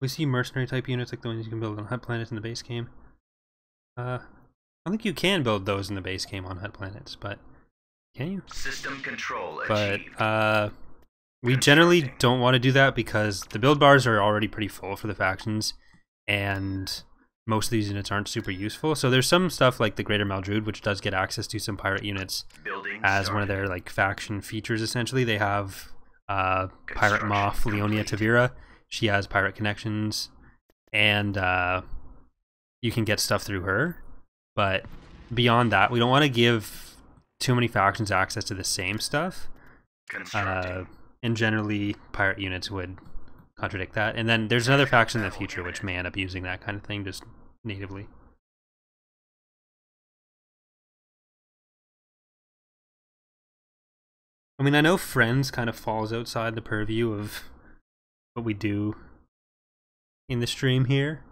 We see mercenary type units like the ones you can build on hut planets in the base game. I think you can build those in the base game on hut planets, but can you? System control achieved. But we generally don't want to do that because the build bars are already pretty full for the factions, and most of these units aren't super useful. So there's some stuff like the Greater Maldrude, which does get access to some pirate units as one of their like faction features. Essentially, they have Pirate Moff Leonia Tavira. She has pirate connections, and you can get stuff through her. But beyond that, we don't want to give too many factions access to the same stuff. And generally, pirate units would contradict that. And then there's another faction in the future which may end up using that kind of thing just natively. I mean, I know Friends kind of falls outside the purview of what we do in the stream here,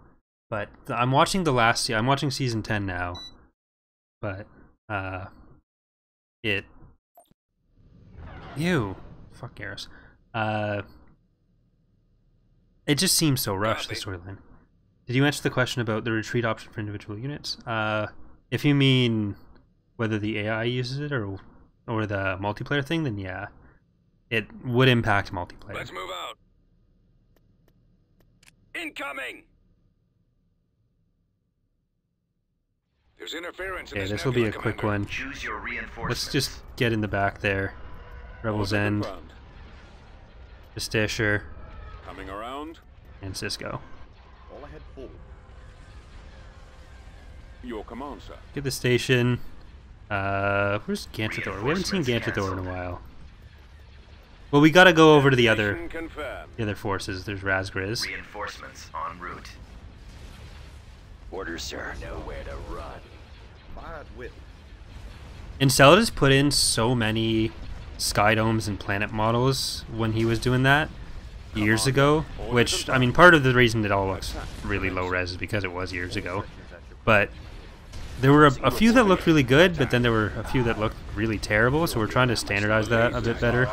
but I'm watching I'm watching season 10 now, but fuck Garrus. It just seems so rushed, the storyline. Did you answer the question about the retreat option for individual units? If you mean whether the AI uses it or the multiplayer thing, then yeah, it would impact multiplayer. Let's move out. Incoming. There's interference in this this will be a quick one. Choose your Let's just get in the back there. Rebel's End, Pistasher, coming around, and Cisco. All ahead forward. Your command, sir. Get the station. Where's Gantrathor? We haven't seen Gantrathor in a while. Well, we gotta go over to the other forces. There's Razgriz. Reinforcements en route. Orders, sir. Nowhere to run. Enceladus put in so many sky domes and planet models when he was doing that years ago, which, I mean, part of the reason it all looks really low res is because it was years ago. But there were a few that looked really good, but then there were a few that looked really terrible, so we're trying to standardize that a bit better.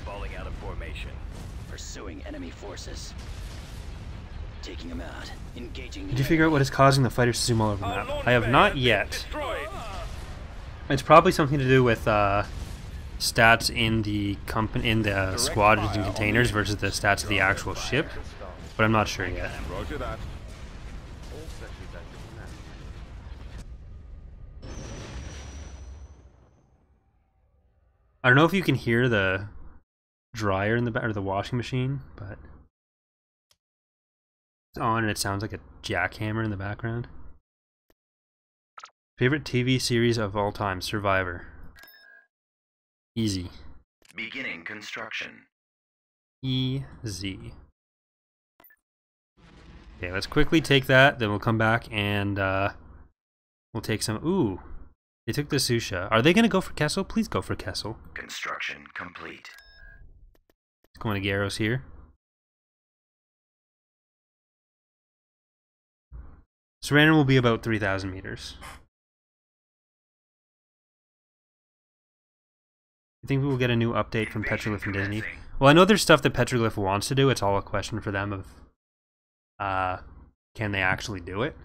Falling out of formation. Pursuing enemy forces. Taking them out. Engaging. Did you figure out what is causing the fighters to zoom all over the map? I have not yet. It's probably something to do with stats in the squadrons and containers versus the stats of the actual ship, but I'm not sure yet. Roger that. I don't know if you can hear the dryer in the back or the washing machine, but it's on and it sounds like a jackhammer in the background. Favorite TV series of all time? Survivor. Easy. Beginning construction. Easy. Okay, let's quickly take that, then we'll come back and we'll take some. Ooh, they took the Susha. Are they gonna go for Kessel? Please go for Kessel. Construction complete. Going to Garros here. Surrender will be about 3,000 meters. I think we will get a new update from Petroglyph and Disney. Well, I know there's stuff that Petroglyph wants to do. It's all a question for them of can they actually do it?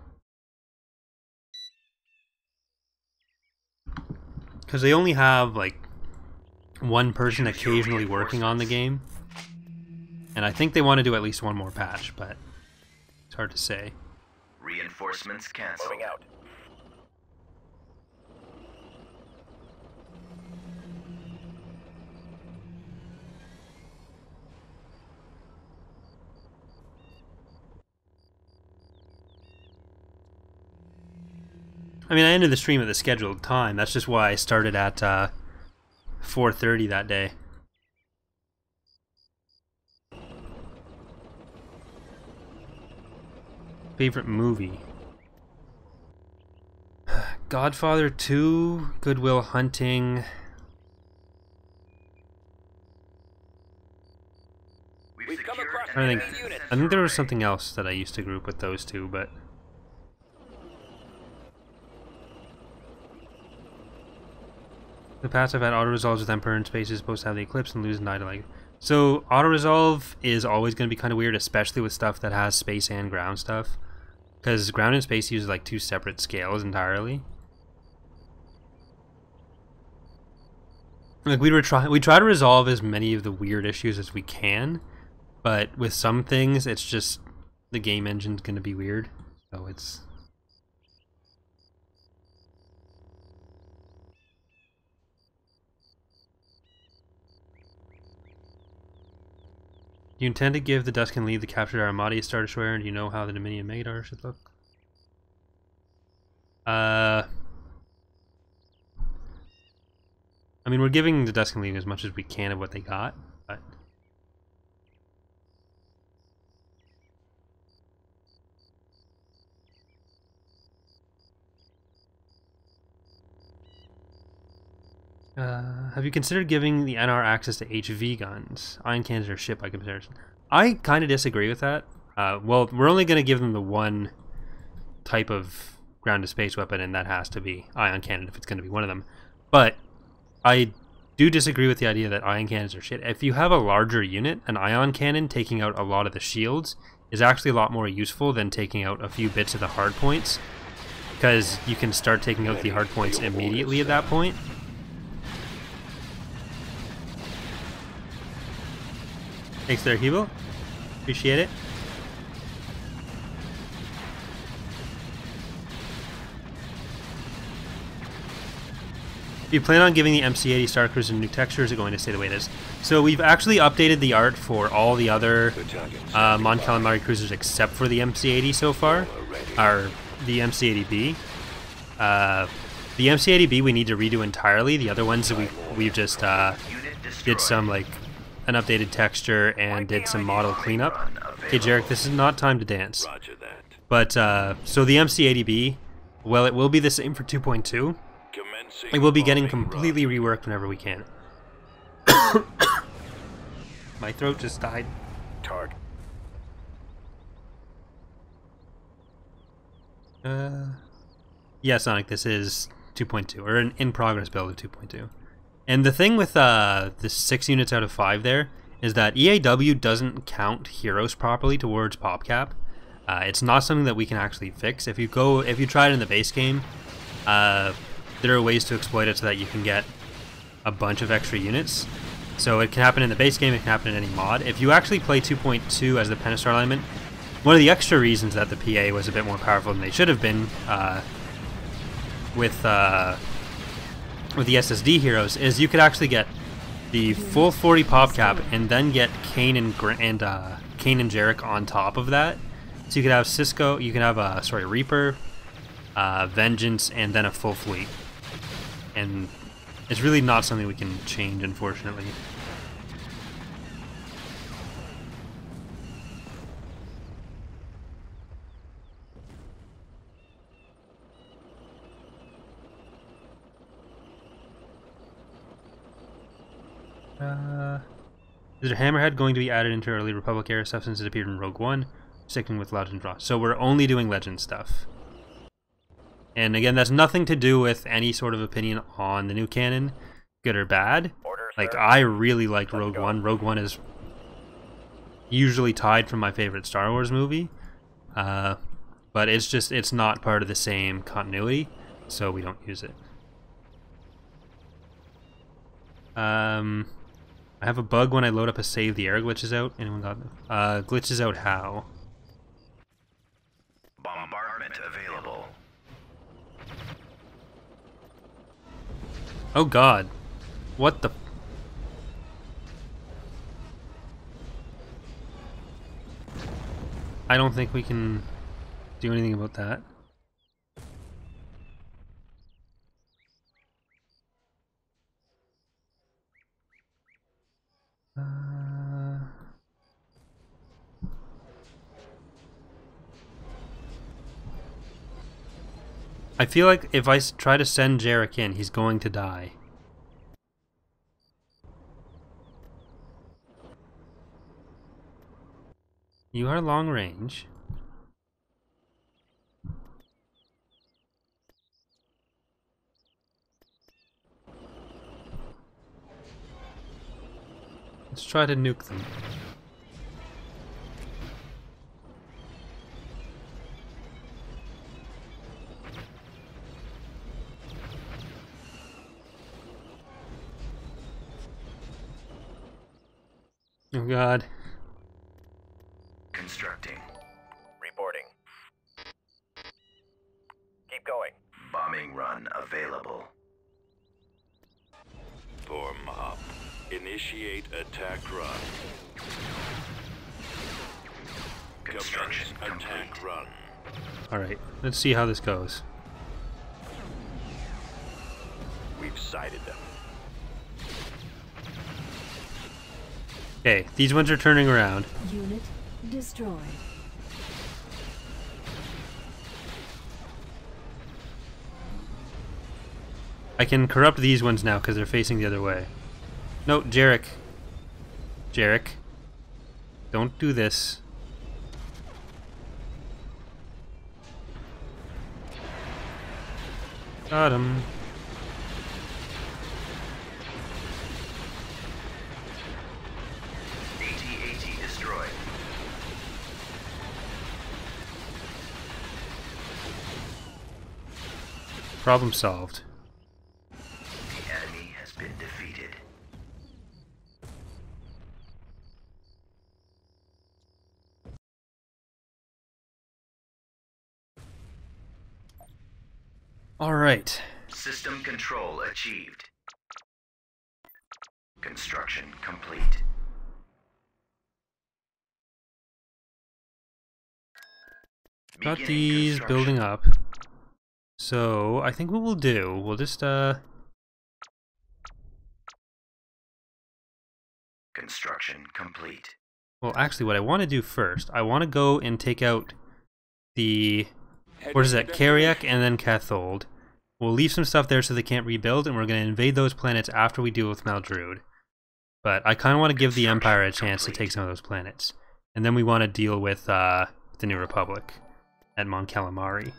Because they only have like one person occasionally working on the game. And I think they want to do at least one more patch, but it's hard to say. Reinforcements canceled. Moving out. I mean, I ended the stream at the scheduled time. That's just why I started at 4:30 that day. Favorite movie? Godfather 2, Good Will Hunting. I think there was something else that I used to group with those two, but in the past I've had auto resolves with Emperor in space as opposed to have the Eclipse and lose and die to like So auto resolve is always going to be kind of weird, especially with stuff that has space and ground stuff, because ground and space use like two separate scales entirely. Like we try to resolve as many of the weird issues as we can, but with some things it's just the game engine's going to be weird, so it's. Do you intend to give the Duskin lead the captured Armada Star Destroyer, and do you know how the Dominion Megadar should look? I mean, we're giving the Duskin lead as much as we can of what they got, but... have you considered giving the NR access to HV guns? Ion cannons are shit by comparison. I kind of disagree with that. Well, we're only going to give them the one type of ground-to-space weapon, and that has to be ion cannon if it's going to be one of them. But I do disagree with the idea that ion cannons are shit. If you have a larger unit, an ion cannon taking out a lot of the shields is actually a lot more useful than taking out a few bits of the hard points, because you can start taking out the hard points immediately at that point. Thanks there, Hebo. Appreciate it. If you plan on giving the MC-80 Star Cruiser new texture, is it going to stay the way it is? So we've actually updated the art for all the other Mon Calamari cruisers except for the MC-80 so far, or the MC-80B. The MC-80B we need to redo entirely. The other ones we've just did some like an updated texture and did some model cleanup. Okay, Jarek, this is not time to dance. But so the MC-80B, well, it will be the same for 2.2. It will be getting completely reworked whenever we can. My throat just died. Target. Yeah, Sonic, this is 2.2, or an in-progress build of 2.2. And the thing with the 6 units out of 5 there is that EAW doesn't count heroes properly towards PopCap. It's not something that we can actually fix. If you try it in the base game, there are ways to exploit it so that you can get a bunch of extra units. So it can happen in the base game, it can happen in any mod. If you actually play 2.2 as the Pentastar alignment, one of the extra reasons that the PA was a bit more powerful than they should have been with the SSD heroes is you could actually get the full 40 PopCap and then get Kane and Jarek on top of that. So you could have Cisco, you can have Reaper, Vengeance, and then a full fleet. And it's really not something we can change, unfortunately. Is Hammerhead going to be added into early Republic era stuff since it appeared in Rogue One? Sticking with Legend Draw. So we're only doing Legend stuff. And again, that's nothing to do with any sort of opinion on the new canon, good or bad. Like, I really liked Rogue One. Rogue One is usually tied for my favorite Star Wars movie. But it's not part of the same continuity, so we don't use it. I have a bug when I load up a save, the error glitches out. Anyone got it? Glitches out how? Bombardment available. Oh god. What the... I don't think we can do anything about that. I feel like if I try to send Jarek in, he's going to die. You are long range. Let's try to nuke them. Oh god. Constructing. Reporting. Keep going. Bombing run available. Form up. Initiate attack run. Construction Commence attack complete. run. Alright, let's see how this goes. We've sighted them. Okay, these ones are turning around. Unit destroyed. I can corrupt these ones now because they're facing the other way. No, Jarek. Jarek. Don't do this. Got him. AT-AT destroyed. Problem solved. The enemy has been defeated. Alright. System control achieved. Construction complete. Got Beginning these construction. building up. So, I think what we'll do, we'll just, Construction complete. well, actually, what I want to do first, I want to go and take out the, what is that, Kariak and then Cathold. We'll leave some stuff there so they can't rebuild, and we're going to invade those planets after we deal with Maldrude. But I kind of want to give the Empire a chance to take some of those planets. And then we want to deal with the New Republic at Mon Calamari.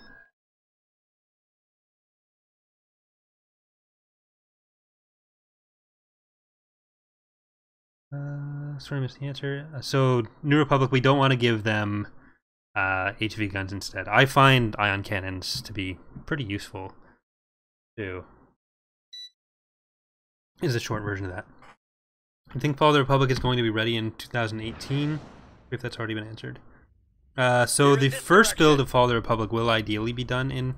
Sorry, I missed the answer. So, New Republic, we don't want to give them HV guns instead. I find ion cannons to be pretty useful, too. Is a short version of that. I think Fall of the Republic is going to be ready in 2018, if that's already been answered. So the first build of Fall of the Republic will ideally be done in,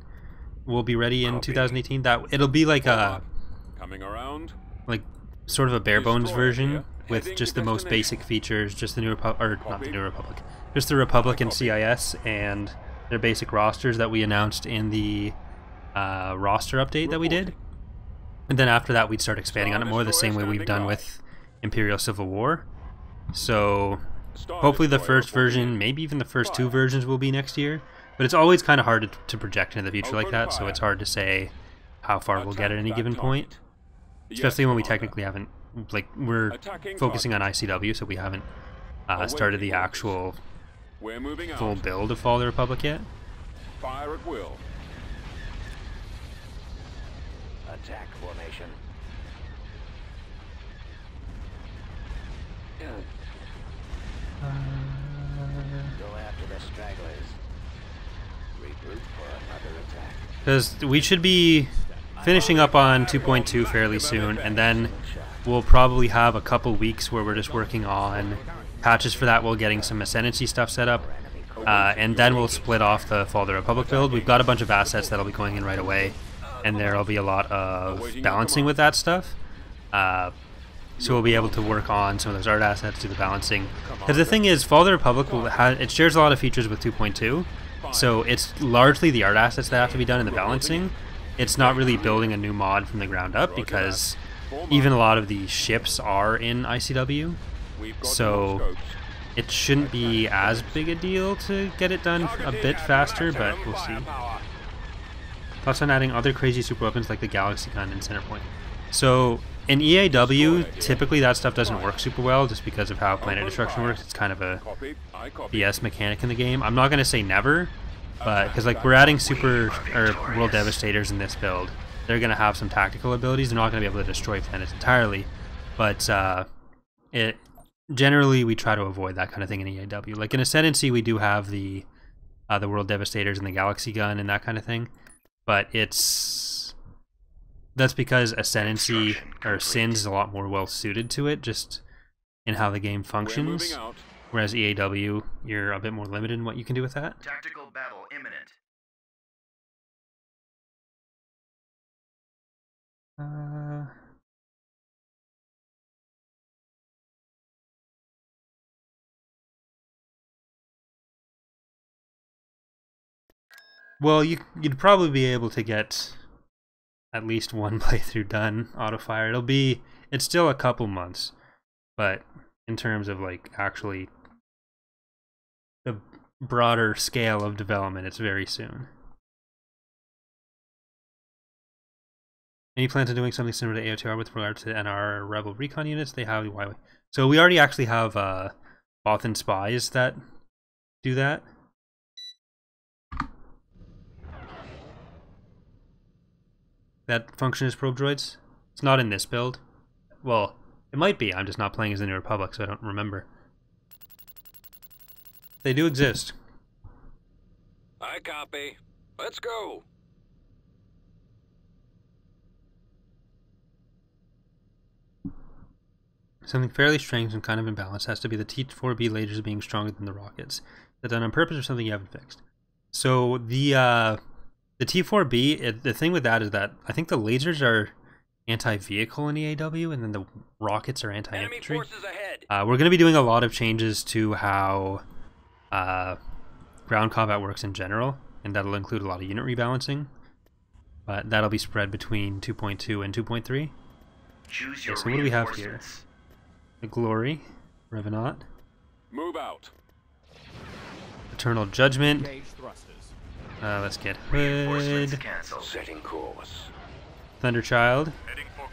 will be ready in 2018. That it'll be like a, Coming around. like sort of a bare bones Destroyer version here. with Heading just to the most destination. basic features, just the New Republic, or not the Copy. New Republic, just the Republic and Copy. CIS and their basic rosters that we announced in the roster update that we did. And then after that, we'd start expanding on it more the same way we've done with Imperial Civil War. So hopefully the first version, maybe even the first two versions will be next year. But it's always kind of hard to project into the future like that, so it's hard to say how far we'll get at any given point. Especially when we technically haven't, like, we're focusing on ICW, so we haven't started the actual We're moving out. full build of Fall of the Republic yet. Fire at will. Attack formation. Go after the stragglers. Regroup for another attack. Because we should be finishing up on 2.2 fairly soon, and then we'll probably have a couple weeks where we're just working on patches for that while getting some Ascendancy stuff set up. And then we'll split off the Fall of the Republic build. We've got a bunch of assets that'll be going in right away, and there'll be a lot of balancing with that stuff. So we'll be able to work on some of those art assets, do the balancing. Because the thing is, Fall of the Republic it shares a lot of features with 2.2, so it's largely the art assets that have to be done in the balancing. It's not really building a new mod from the ground up, because even a lot of the ships are in ICW, We've got so more scopes. it shouldn't be as big a deal to get it done a bit faster, but we'll see. Plus on adding other crazy super weapons like the Galaxy Gun and Centerpoint. So in EAW, typically that stuff doesn't work super well just because of how planet destruction works. It's kind of a Copy. I copy. BS mechanic in the game. I'm not going to say never, but because like we're adding super or world devastators in this build, they're going to have some tactical abilities. They're not going to be able to destroy planets entirely, but generally we try to avoid that kind of thing in EAW. Like in Ascendancy, we do have the World Devastators and the Galaxy Gun and that kind of thing, but that's because Ascendancy or Sins is a lot more well suited to it, just in how the game functions. Whereas EAW, you're a bit more limited in what you can do with that. Tactical battle imminent. Well, you'd probably be able to get at least one playthrough done auto-fire. It's still a couple months, but in terms of like actually the broader scale of development, it's very soon. Any plans on doing something similar to AOTR with regard to NR Rebel recon units? They have the So we already actually have Bothan spies that do that. That function as probe droids. It's not in this build. Well, it might be. I'm just not playing as the New Republic, so I don't remember. They do exist. I copy. Let's go. Something fairly strange and kind of imbalanced has to be the T4B lasers being stronger than the rockets. Is that done on purpose or something you haven't fixed? So the T4B, the thing with that is that I think the lasers are anti-vehicle in EAW, and then the rockets are anti-infantry. We're going to be doing a lot of changes to how ground combat works in general, and that'll include a lot of unit rebalancing. But that'll be spread between 2.2 and 2.3. Choose your So what do we have here? reinforcements. The Glory, Revenant, Move out. Eternal Judgment. Let's get Reinforcements Hood, cancelled. Setting course. Thunderchild.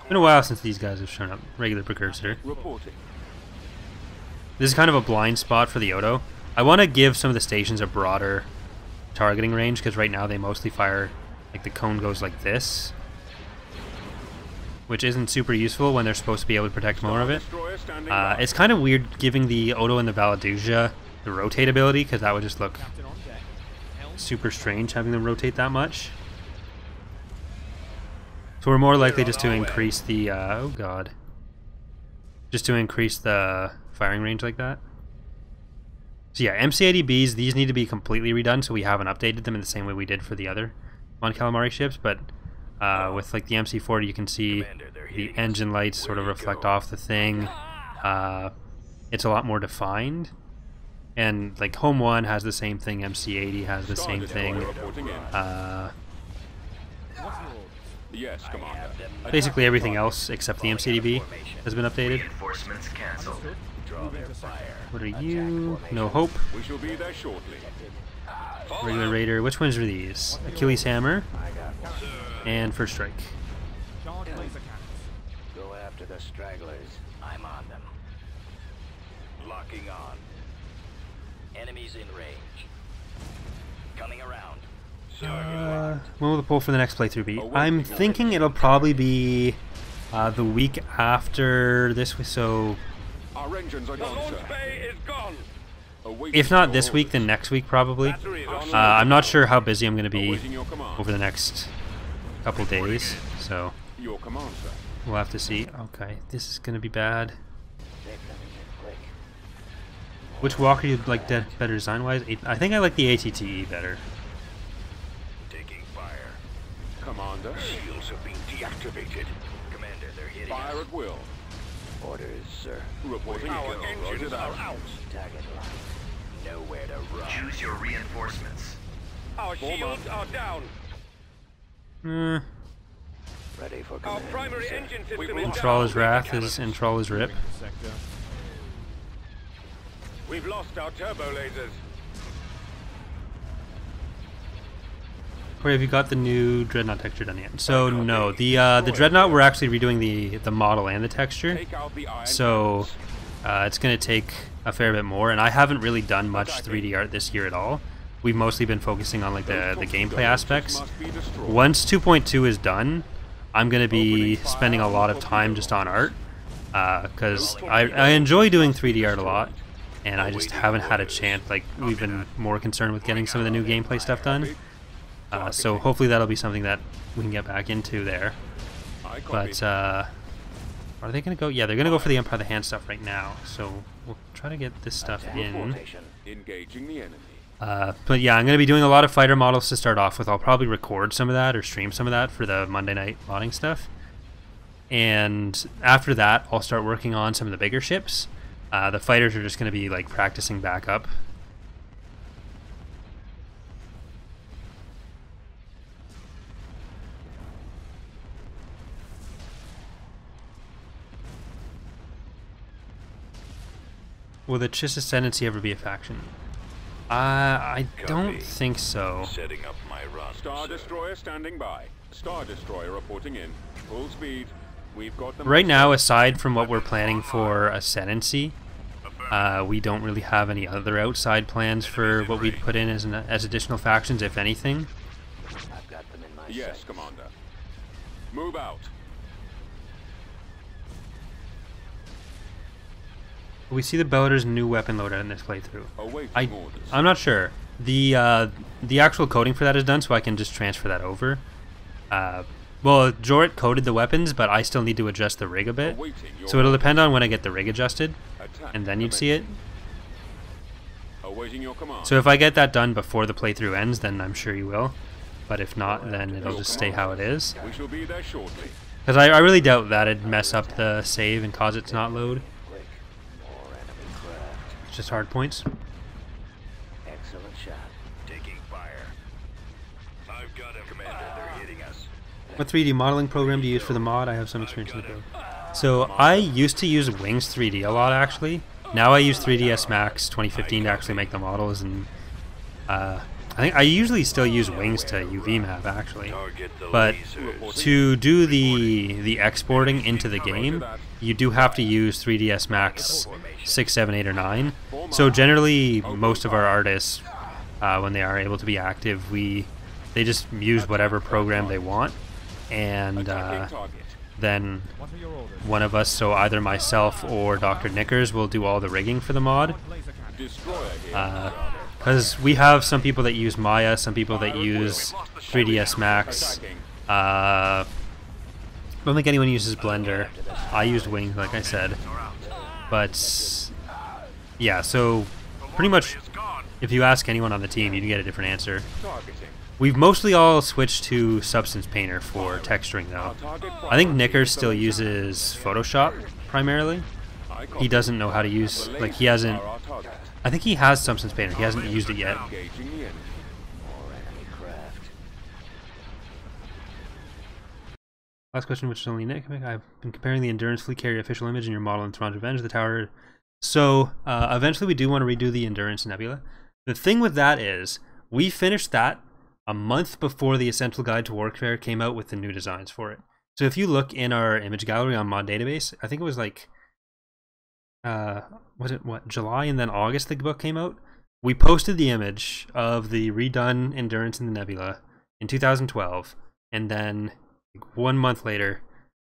Been a while since these guys have shown up. Regular Precursor. Reporting. This is kind of a blind spot for the Odo. I want to give some of the stations a broader targeting range, because right now they mostly fire, like the cone goes like this, which isn't super useful when they're supposed to be able to protect more of it. It's kind of weird giving the Odo and the Valaduja the rotate ability, because that would just look super strange having them rotate that much. So we're more likely just to increase the oh god, just to increase the firing range like that. So yeah, MC-80Bs, these need to be completely redone, so we haven't updated them in the same way we did for the other Mon Calamari ships, but with like the MC-40 you can see the engine lights sort of reflect off the thing. It's a lot more defined. And like Home 1 has the same thing, MC-80 has the same thing. Yes, Commander. Basically everything else except the MC-80B has been updated. Reinforcements cancelled. What are you? No Hope. We shall be there shortly. Regular Raider. Which ones are these? Achilles Hammer and First Strike. Go after the stragglers. I'm on them. Locking on. Enemies in range. Coming around. When will the poll for the next playthrough be? I'm thinking it'll probably be the week after this week, so Our engines are gone, sir. Bay is gone. if not this week, then next week probably. I'm not sure how busy I'm going to be Awaiting your command. over the next couple days, so Your command, sir. we'll have to see. Okay, this is going to be bad. Which walker do you like better design-wise? I think I like the ATTE better. Taking fire. Commander. Shields have been deactivated. Commander, they're hitting Fire us. at will. Orders, sir. Reporting. Our engines are out. Target locked. Nowhere to run. Choose your reinforcements. Our shields are down. Ready for Our command, primary sir. engine system is Enthraller's down. Wrath is Enthraller's Rip. We've lost our turbo lasers. Corey, have you got the new Dreadnought texture done yet? So no, the Dreadnought, we're actually redoing the model and the texture, Take out the iron so cannons. it's going to take a fair bit more, and I haven't really done much 3D art this year at all. We've mostly been focusing on like the gameplay aspects. Must be destroyed. Once 2.2 is done, I'm going to be spending a lot of time just on art, because I enjoy doing 3D art a lot, and I just haven't had a chance. Like, we've been more concerned with getting some of the new gameplay stuff done. So hopefully that'll be something that we can get back into there. But are they going to go? Yeah, they're going to go for the Empire of the Hand stuff right now. So we'll try to get this stuff in. Engaging the enemy. But yeah, I'm going to be doing a lot of fighter models to start off with. I'll probably record some of that or stream some of that for the Monday night modding stuff. And after that, I'll start working on some of the bigger ships. The fighters are just going to be like practicing back up. Will the Chiss Ascendancy ever be a faction? I don't think so. Setting up my run. Star Destroyer standing by. Star Destroyer reporting in. Full speed. We've got them. Right now, aside from what we're planning for Ascendancy, we don't really have any other outside plans for what we'd put in as additional factions, if anything. I've got them in my Yes, sights. Commander. Move out. We see the Bellator's new weapon loadout in this playthrough. Awaiting orders. I'm not sure. The actual coding for that is done, so I can just transfer that over. Well, Jorrit coded the weapons, but I still need to adjust the rig a bit. Awaiting your So it'll depend on when I get the rig adjusted, attack and then you'd see it. Awaiting your command. So if I get that done before the playthrough ends, then I'm sure you will. But if not, then it'll just stay how it is. We shall be there shortly. Because I really doubt that it'd mess up the save and cause it to not load. Click. More enemy craft. It's just hard points. Excellent shot. Taking fire. I've got him, Commander. They're hitting us. What 3D modeling program do you use for the mod? I have some experience in the build. So I used to use Wings 3D a lot, actually. Now I use 3ds Max 2015 to actually make the models, and I think I usually still use Wings to UV map, actually. But to do the exporting into the game, you do have to use 3ds Max 6, 7, 8, or 9. So generally, most of our artists, when they are able to be active, they just use whatever program they want, and then one of us, so either myself or Dr. Knickers, will do all the rigging for the mod. Because we have some people that use Maya, some people that use 3ds Max. I don't think anyone uses Blender. I used Wing, like I said. But yeah, so pretty much if you ask anyone on the team, you can get a different answer. We've mostly all switched to Substance Painter for texturing, though. I think Knickers still uses Photoshop primarily. He doesn't know how to use, like, he hasn't. I think he has Substance Painter. He hasn't used it yet. More enemy craft. Last question, which is only Nick. I've been comparing the Endurance Fleet Carrier official image in your model in Thrawn's Revenge, the tower. So eventually we do want to redo the Endurance Nebula. The thing with that is, we finished that a month before the Essential Guide to Warfare came out with the new designs for it. So if you look in our image gallery on Mod Database, I think it was like, July and then August the book came out? We posted the image of the redone Endurance in the Nebula in 2012, and then 1 month later,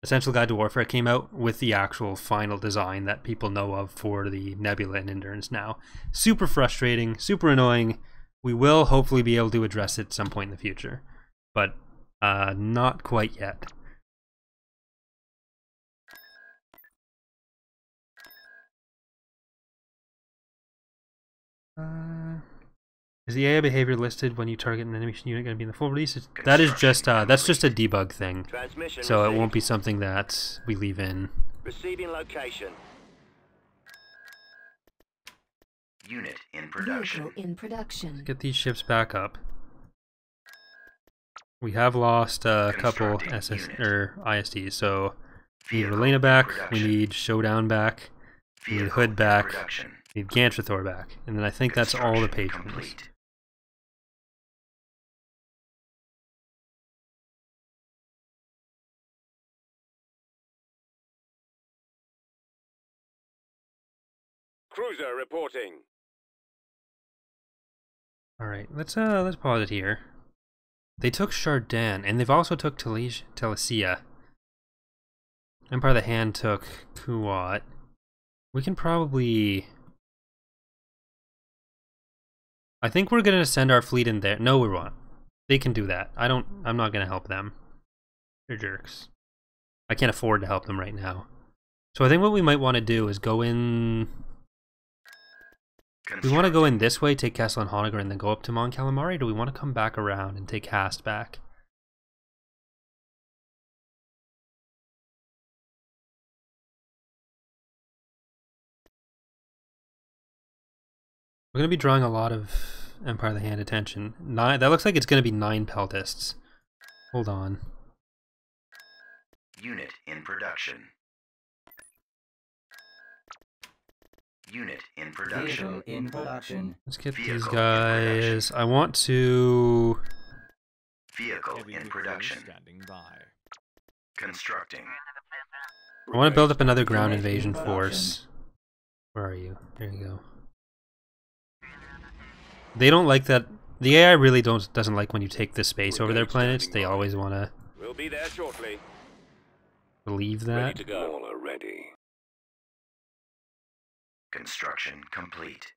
Essential Guide to Warfare came out with the actual final design that people know of for the Nebula and Endurance now. Super frustrating, super annoying. We will hopefully be able to address it at some point in the future, but not quite yet. Is the AI behavior listed when you target an enemy unit going to be in the full release? That is just that's just a debug thing, Transmission so it received. won't be something that we leave in. Receiving location. Unit in production. Vehicle in production. Get these ships back up. We have lost a couple Constructing unit. ISDs, so we need Vehicle Relena back, we production. need Showdown back, we need Vehicle Hood in back, production. we need Gantrathor back, and then I think that's all the Construction patrons. complete. Cruiser reporting. All right, let's pause it here. They took Chardin, and they've also took Telesia. Empire of the Hand took Kuwait. We can probably... I think we're gonna send our fleet in there. No, we won't. They can do that. I'm not gonna help them. They're jerks. I can't afford to help them right now. So I think what we might want to do is go in... We want to go in this way, take Castle and Honegger, and then go up to Mon Calamari? Or do we want to come back around and take Hast back? We're going to be drawing a lot of Empire of the Hand attention. That looks like it's going to be 9 Peltists. Hold on. Unit in production. Unit in production. Vehicle in production. Let's get Vehicle these in guys. I want to... Vehicle in production. Constructing. I want to build up another ground invasion force. Where are you? There you go. They don't like that. The AI really doesn't like when you take the space over their planets. They always want to We'll be there shortly. believe Ready that. to go. All are ready. Construction complete.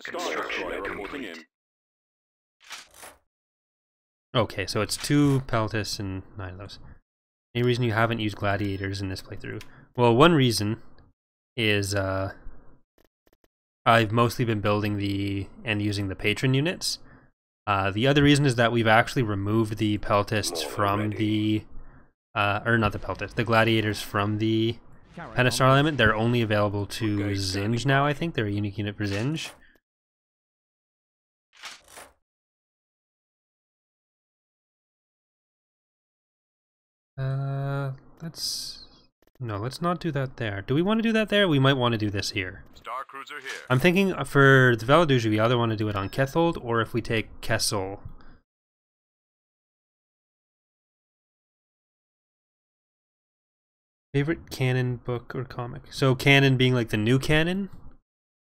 Star Construction Destroyer reporting in. complete. Okay, so it's 2 Peltists and 9 of those. Any reason you haven't used gladiators in this playthrough? Well, one reason is I've mostly been building and using the patron units. The other reason is that we've actually removed the Peltists from the or not the Peltists, the gladiators from the Pentastar element. They're only available to Zinj now, I think. They're a unique unit for Zinj. Let's not do that there. Do we want to do that there? We might want to do this here. Star Cruiser here. I'm thinking for the Valaduj, we either want to do it on Kethold, or if we take Kessel. Favorite canon book or comic? So canon being like the new canon?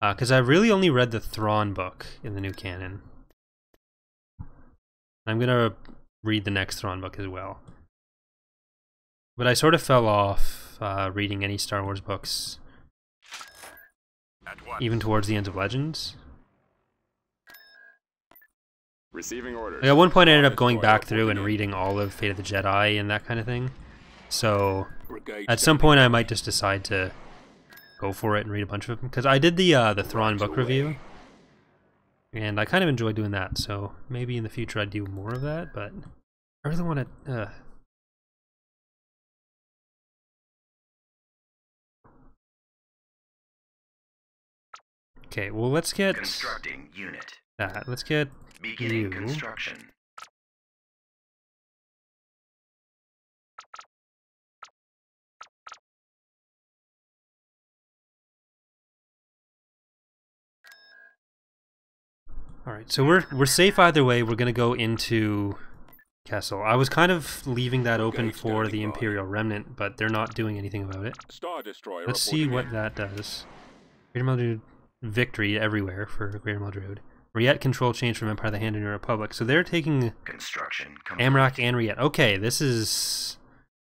Because I've really only read the Thrawn book in the new canon. I'm going to read the next Thrawn book as well. But I sort of fell off reading any Star Wars books, even towards the end of Legends. Receiving orders. Like at one point I ended up going back through and reading all of Fate of the Jedi and that kind of thing. So at some point I might just decide to go for it and read a bunch of them. Because I did the Thrawn book review, and I kind of enjoyed doing that. So maybe in the future I'd do more of that, but I really want to... Okay, well let's get Constructing unit. that. Let's get Beginning you. construction. All right, so we're safe either way. We're gonna go into Kessel. I was kind of leaving that open for the Imperial Remnant, but they're not doing anything about it. Star Destroyer Let's see what reporting that does. Greater Maldrood victory everywhere for Greater Maldrood. Riet control change from Empire of the Hand and New Republic. So they're taking Construction complete. Amrak and Riet. Okay, this is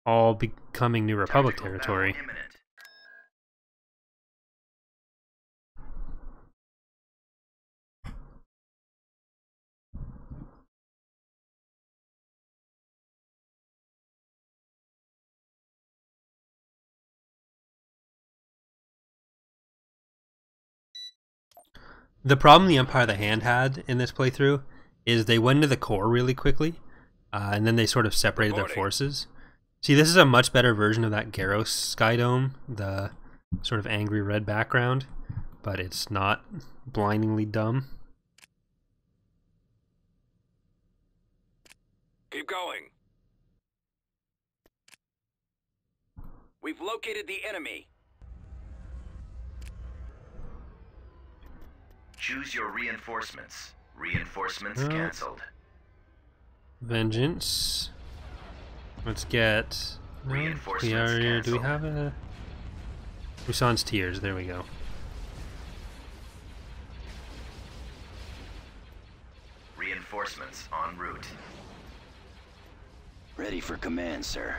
all becoming New Republic Tactical territory. battle imminent. The problem the Empire of the Hand had in this playthrough is they went into the core really quickly, and then they sort of separated their forces. See, this is a much better version of that Garros Sky Dome, the sort of angry red background, but it's not blindingly dumb. Keep going. We've located the enemy. Choose your reinforcements. Reinforcements cancelled. Vengeance. Let's get... Reinforcements do we cancelled. have a... Busan's Tears, there we go. Reinforcements en route. Ready for command, sir.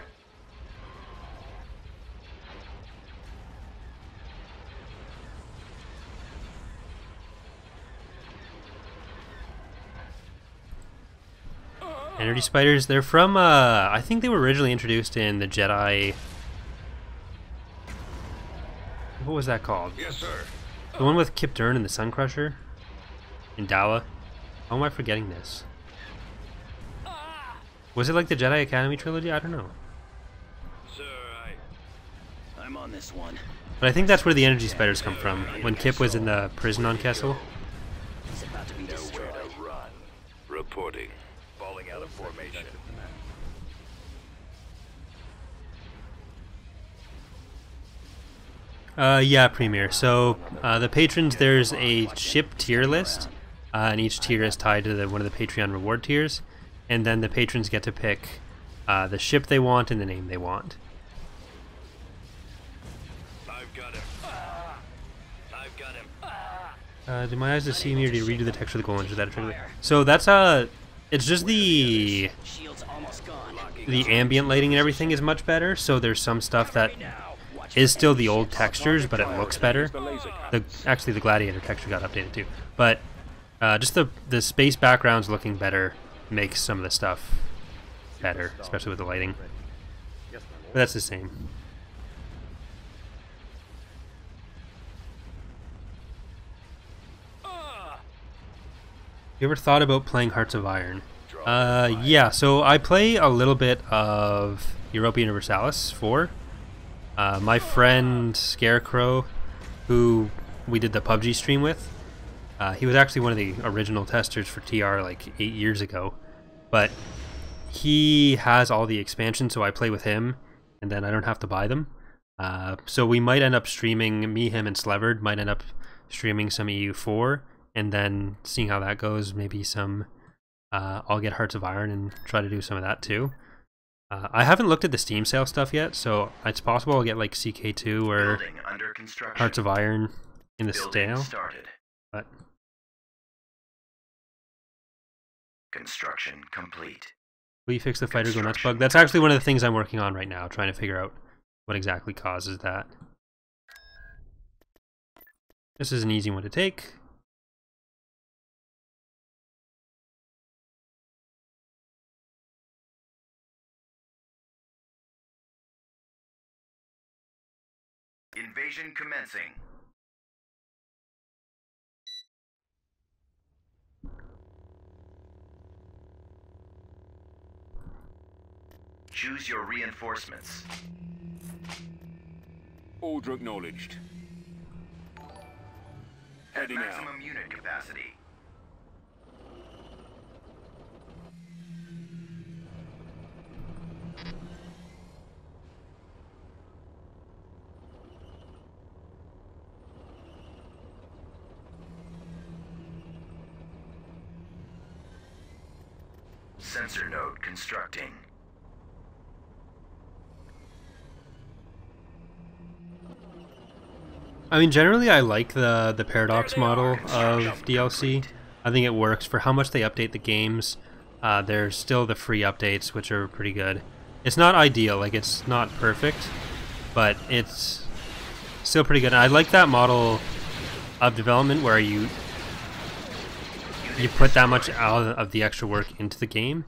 Energy spiders. They're from, I think they were originally introduced in the Jedi... What was that called? Yes, sir. The one with Kip Dern and the Sun Crusher? In Dala? How am I forgetting this? Was it like the Jedi Academy trilogy? I don't know. Sir, I'm on this one. But I think that's where the energy spiders come from, when Kip was in the prison on Kessel. He's about to be destroyed. Nowhere to run. Reporting. Falling out of formation. Yeah, Premier. So, the patrons, there's a ship tier list, and each tier is tied to one of the Patreon reward tiers, and then the patrons get to pick the ship they want and the name they want. I've got him. I've got him. Do my eyes deceive me, or do you redo the text of the goal? Is that a trigger? So that's it's just the Shield's almost gone. ambient lighting and everything is much better. So there's some stuff that is still the old textures, but it looks better. Actually, the Gladiator texture got updated too. But just the space backgrounds looking better makes some of the stuff better, especially with the lighting. But that's the same. You ever thought about playing Hearts of Iron? Yeah, so I play a little bit of Europa Universalis 4. My friend Scarecrow, who we did the PUBG stream with, he was actually one of the original testers for TR like 8 years ago. But he has all the expansions, so I play with him, and then I don't have to buy them. So we might end up streaming, me, him, and Sleverd might end up streaming some EU4, and then seeing how that goes, maybe some, I'll get Hearts of Iron and try to do some of that too. I haven't looked at the Steam sale stuff yet, so it's possible I'll get like CK2 or Building under construction. Hearts of Iron in the Building sale. started. But Construction complete. will you fix the fighter go nuts bug? That's actually one of the things I'm working on right now, trying to figure out what exactly causes that. This is an easy one to take. Invasion commencing. Choose your reinforcements. Order acknowledged. At Heading out. maximum unit capacity. Sensor node constructing. I mean, generally I like the Paradox model of DLC. I think it works for how much they update the games. There's still the free updates, which are pretty good. It's not ideal, like it's not perfect, but it's still pretty good. And I like that model of development where you put that much out of the extra work into the game.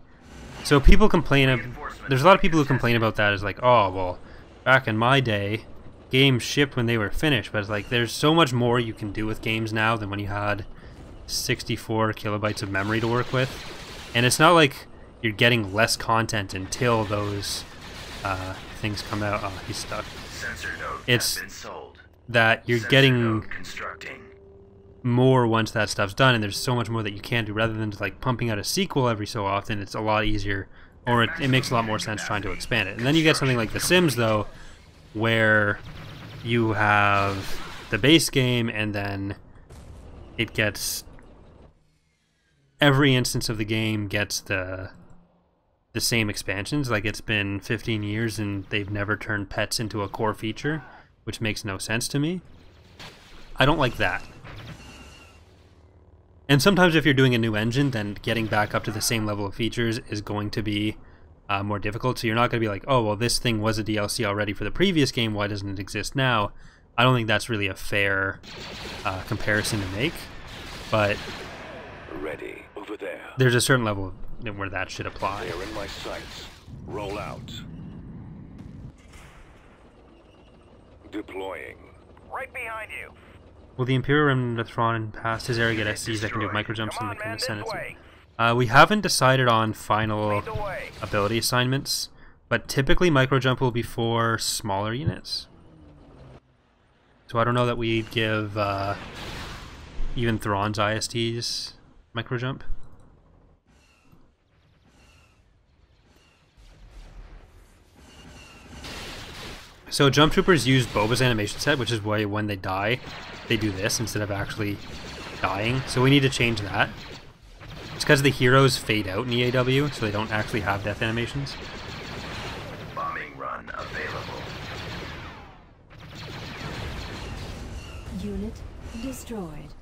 So people complain, there's a lot of people who complain about that as like, oh, well, back in my day, games shipped when they were finished, but it's like there's so much more you can do with games now than when you had 64 kilobytes of memory to work with. And it's not like you're getting less content until those things come out. Oh, he's stuck. Sensor node It's has been sold. that you're Sensor getting node constructing. more once that stuff's done, and there's so much more that you can do rather than just like pumping out a sequel every so often. It's a lot easier, or it makes a lot more sense trying to expand it. And then you get something like The Sims though, where you have the base game and then it gets, every instance of the game gets the same expansions. Like it's been 15 years and they've never turned pets into a core feature, which makes no sense to me. I don't like that. And sometimes if you're doing a new engine, then getting back up to the same level of features is going to be more difficult. So you're not going to be like, oh, well, this thing was a DLC already for the previous game, why doesn't it exist now? I don't think that's really a fair comparison to make. But Ready over there. there's a certain level where that should apply. They're in my sights. Roll out. Deploying. Right behind you. Will the Imperial Remnant of Thrawn past his area get SCs that can do micro jumps Come in on, man, the this Senate? way. We haven't decided on final Lead the way. ability assignments, but typically micro jump will be for smaller units. So I don't know that we'd give even Thrawn's ISTs micro jump. So jump troopers use Boba's animation set, which is why when they die, they do this instead of actually dying. So we need to change that. It's because the heroes fade out in EAW, so they don't actually have death animations. Bombing run available. Unit destroyed.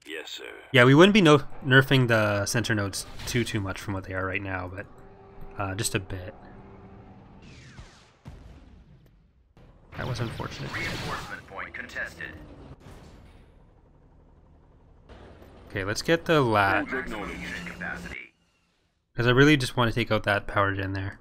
Yes, sir. Yeah, we wouldn't be nerfing the sensor nodes too much from what they are right now, but just a bit. That was unfortunate. Reinforcement point contested. Okay, let's get the lat, Maximum unit capacity. because I really just want to take out that power gen there.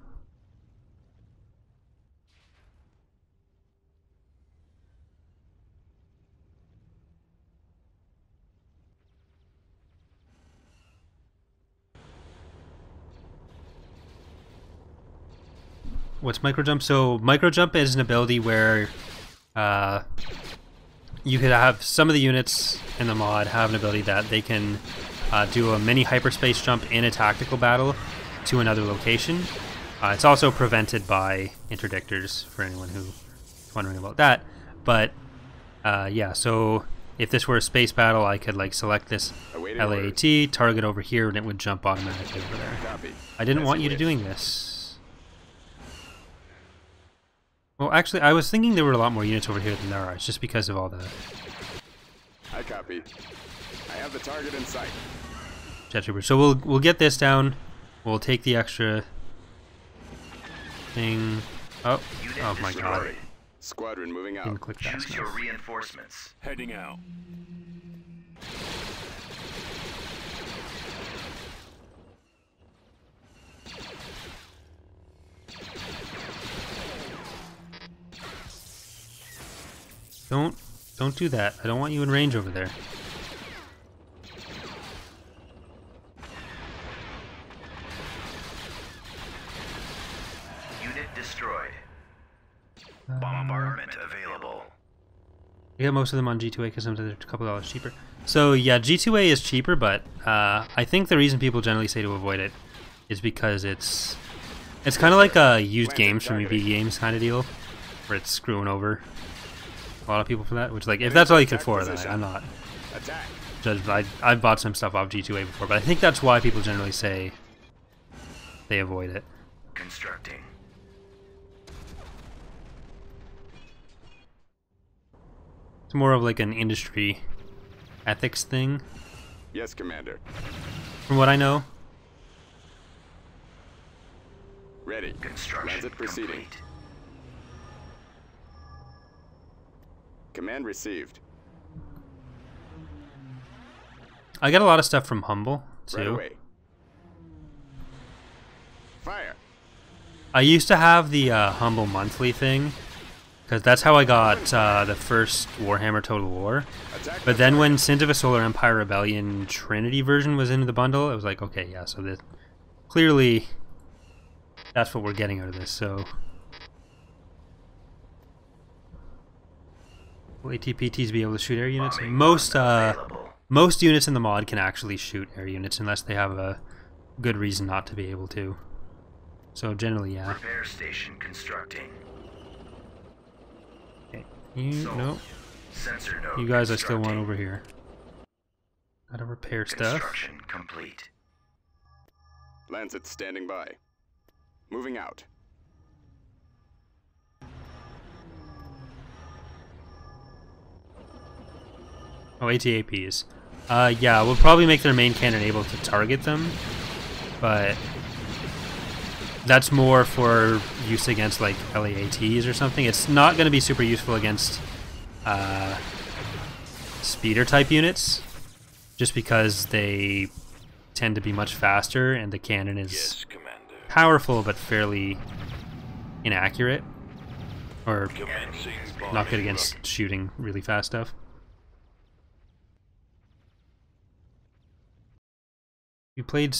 What's microjump? So microjump is an ability where you could have some of the units in the mod have an ability that they can do a mini hyperspace jump in a tactical battle to another location. It's also prevented by interdictors for anyone who's wondering about that. But yeah, so if this were a space battle, I could like select this Awaiting LAAT, target over here, and it would jump automatically over there. Copy. I didn't As want you to wish. doing this. Well, actually, I was thinking there were a lot more units over here than there are. It's just because of all the I copy. I have the target in sight. jet troopers. So we'll get this down. We'll take the extra thing. Oh, Unit oh my god! destroyed. Squadron moving out. Didn't click fast Choose your enough. reinforcements. Heading out. Don't do that. I don't want you in range over there. Unit destroyed. Bombardment available. I got most of them on G2A because sometimes they're a couple dollars cheaper. So yeah, G2A is cheaper, but I think the reason people generally say to avoid it is because it's kind of like a used games from EB Games kind of deal, where it's screwing over a lot of people for that. Which, like, if that's all you can afford, then I'm not Attack. judged. I've bought some stuff off G2A before, but I think that's why people generally say they avoid it. Constructing. It's more of like an industry ethics thing, Yes, Commander. from what I know. Ready. Construction Transit proceeding. complete. Command received. I got a lot of stuff from Humble Right too. away. Fire. I used to have the Humble monthly thing, because that's how I got the first Warhammer Total War. Attack. But then when Sins of a Solar Empire Rebellion Trinity version was in the bundle, I was like, okay, yeah, so this clearly that's what we're getting out of this. So will ATPTs be able to shoot air units? Bombing Most run available. most units in the mod can actually shoot air units unless they have a good reason not to be able to. So generally, yeah. Repair station constructing. Okay. You Sold. no, Sensor node you guys I still want constructing. over here. Gotta repair stuff. Construction complete. Lancet standing by. Moving out. Oh, ATAPs. Yeah, we'll probably make their main cannon able to target them, but that's more for use against like LAATs or something. It's not going to be super useful against speeder type units, just because they tend to be much faster, and the cannon is Yes, Commander. powerful but fairly inaccurate, or Commencing not good bombing against shooting really fast stuff. We played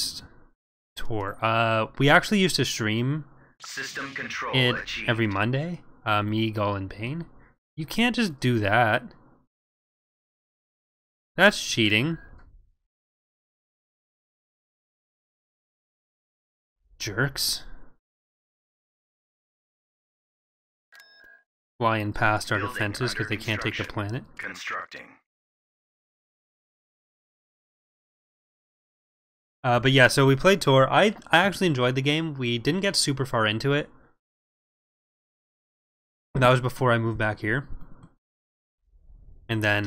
Tor. We actually used to stream System control it achieved. every Monday. Me, Gull, and Bane. You can't just do that. That's cheating. Jerks. Flying past our Building defenses because under they can't take the construction. planet. Constructing. But yeah, so we played Tor. I actually enjoyed the game. We didn't get super far into it. That was before I moved back here. And then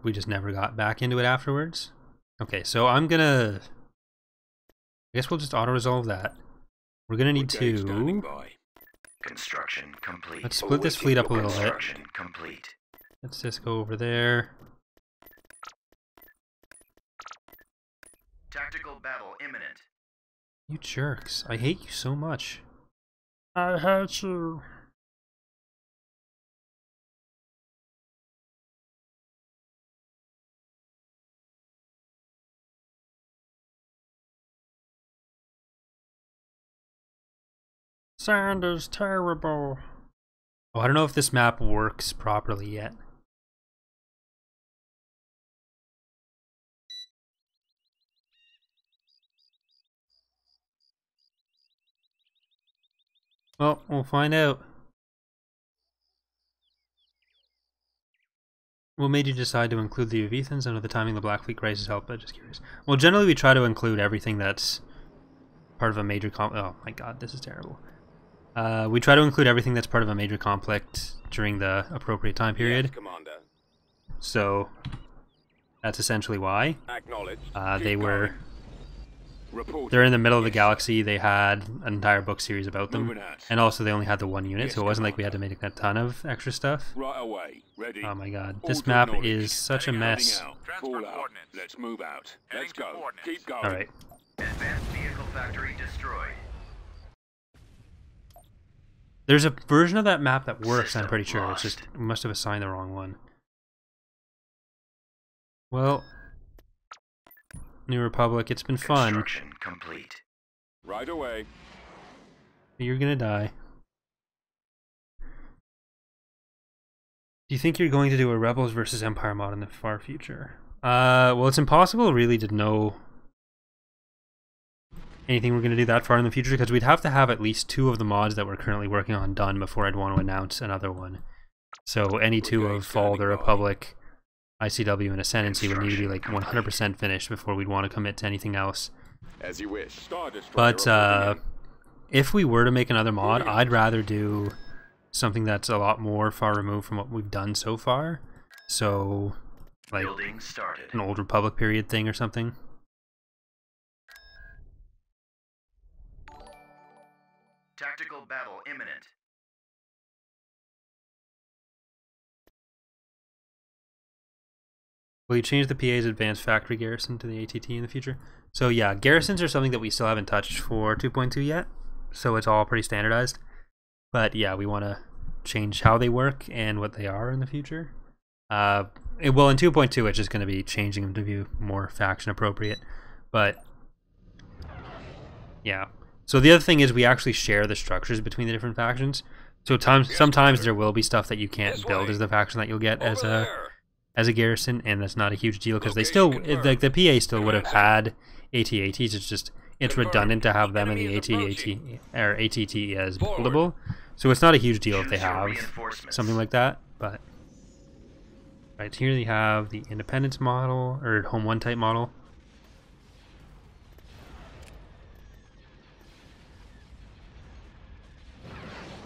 we just never got back into it afterwards. Okay, so I guess we'll just auto-resolve that. We're gonna need Brigade standing to... by. Construction complete. Let's split this fleet up a little bit. Construction complete. Let's just go over there. Tactical battle imminent. You jerks. I hate you so much. I hate you. Sand is terrible. Oh, I don't know if this map works properly yet. Well, we'll find out. What made you decide to include the Uvethans? I know the timing of the Black Fleet crisis helped, but just curious. Well, generally we try to include everything that's part of a major oh my god, this is terrible. We try to include everything that's part of a major conflict during the appropriate time period. Yes, Commander. So that's essentially why. Acknowledged. They Keep were... going. Reporting. They're in the middle of the Yes, galaxy. They had an entire book series about them. Moving out. And also they only had the one unit, Yes, so it wasn't like we had to Commander. make a ton of extra stuff. Right away. Ready. Oh my god. Order This map acknowledged. is such a mess. Heading out. Fall out. Let's move out. Let's go. Keep going. Alright. Advanced vehicle factory destroyed. There's a version of that map that works, I'm System pretty sure. lost. It's just, we must have assigned the wrong one. Well, New Republic, it's been fun. Construction complete. Right away. You're gonna die. Do you think you're going to do a Rebels versus Empire mod in the far future? Well, it's impossible really to know anything we're going to do that far in the future, because we'd have to have at least 2 of the mods that we're currently working on done before I'd want to announce another one. So any 2 of Fall, the Republic, ICW, and Ascendancy would need to be like 100% finished before we'd want to commit to anything else. As you wish. Star Destroyer But reporting if we were to make another mod, I'd rather do something that's a lot more far removed from what we've done so far. So, like Building started. an Old Republic period thing or something. Tactical battle imminent. Will you change the PA's advanced factory garrison to the ATT in the future? So yeah, garrisons are something that we still haven't touched for 2.2 yet. So it's all pretty standardized. But yeah, we want to change how they work and what they are in the future. Well, in 2.2, it's just going to be changing them to be more faction appropriate. But yeah. So the other thing is we actually share the structures between the different factions. So sometimes there will be stuff that you can't build as the faction that you'll get as a garrison, and that's not a huge deal because they still, like the PA still would have had AT-ATs. It's just it's redundant to have them in the AT-AT or ATT as buildable. So it's not a huge deal if they have something like that. But right here they have the Independence model or Home 1 type model.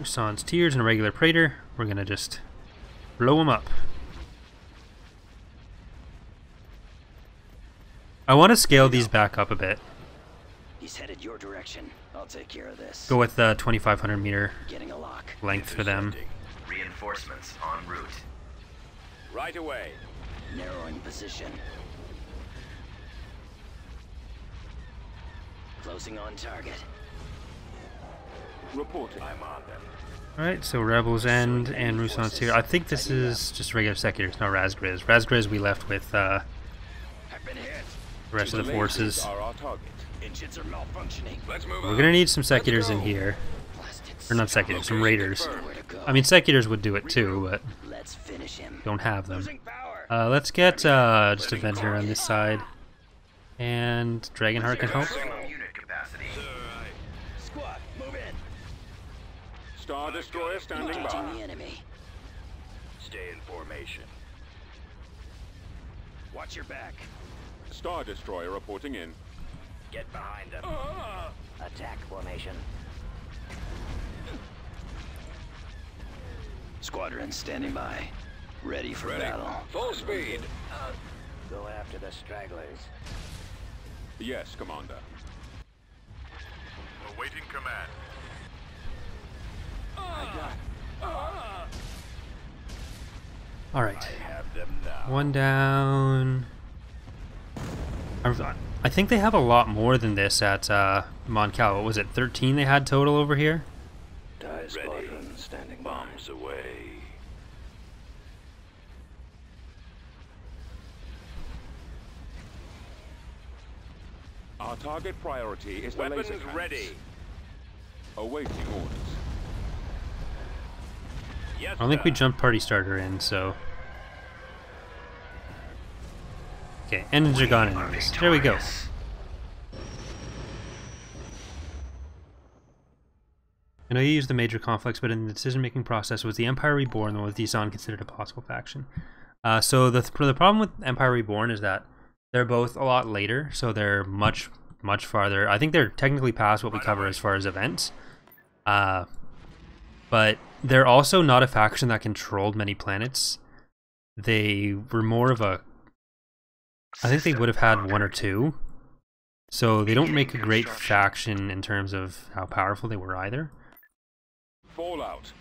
Sans Tears and a regular Praetor. We're gonna just blow them up. I want to scale these back up a bit. He's headed your direction. I'll take care of this. Go with the 2,500 meter Getting a lock. length for them. Reinforcements en route. Right away. Narrowing position. Closing on target. Reporting. I'm on them. Alright, so Rebels end and Rusan's here. I think this is just regular Secuitors, not Razgriz. Razgriz we left with I've been hit. the rest of the forces. Are our target. Engines are malfunctioning. Let's move We're gonna need some Secuitors in here. Or not Secuitors, some Raiders. I mean, Secuitors would do it too, but Let's finish him. don't have them. Losing power. Let's get just a Avenger on this side. And Dragonheart can help. Unit capacity. Squad, move in. Star Destroyer standing Engaging by. the enemy. Stay in formation. Watch your back. Star Destroyer reporting in. Get behind them. Attack formation. Squadron standing by. Ready for battle. Full speed. Go after the stragglers. Yes, Commander. Awaiting command. Alright. Have them now. One down. I think they have a lot more than this at Mon Cal. What was it, 13 they had total over here? Die squadron standing bombs away. Our target priority is the Weapons laser cannons. ready. Awaiting orders. Yes, I don't think we sir. jumped party starter in, so... Okay, engines are gone anyways. There we go. I know you used the major conflicts, but in the decision-making process, was the Empire Reborn or was the Zon considered a possible faction? So the problem with Empire Reborn is that they're both a lot later, so they're much farther. I think they're technically past what we cover as far as events. But they're also not a faction that controlled many planets. They were more of a... I think they would have had one or two. So they don't make a great faction in terms of how powerful they were either. Fallout.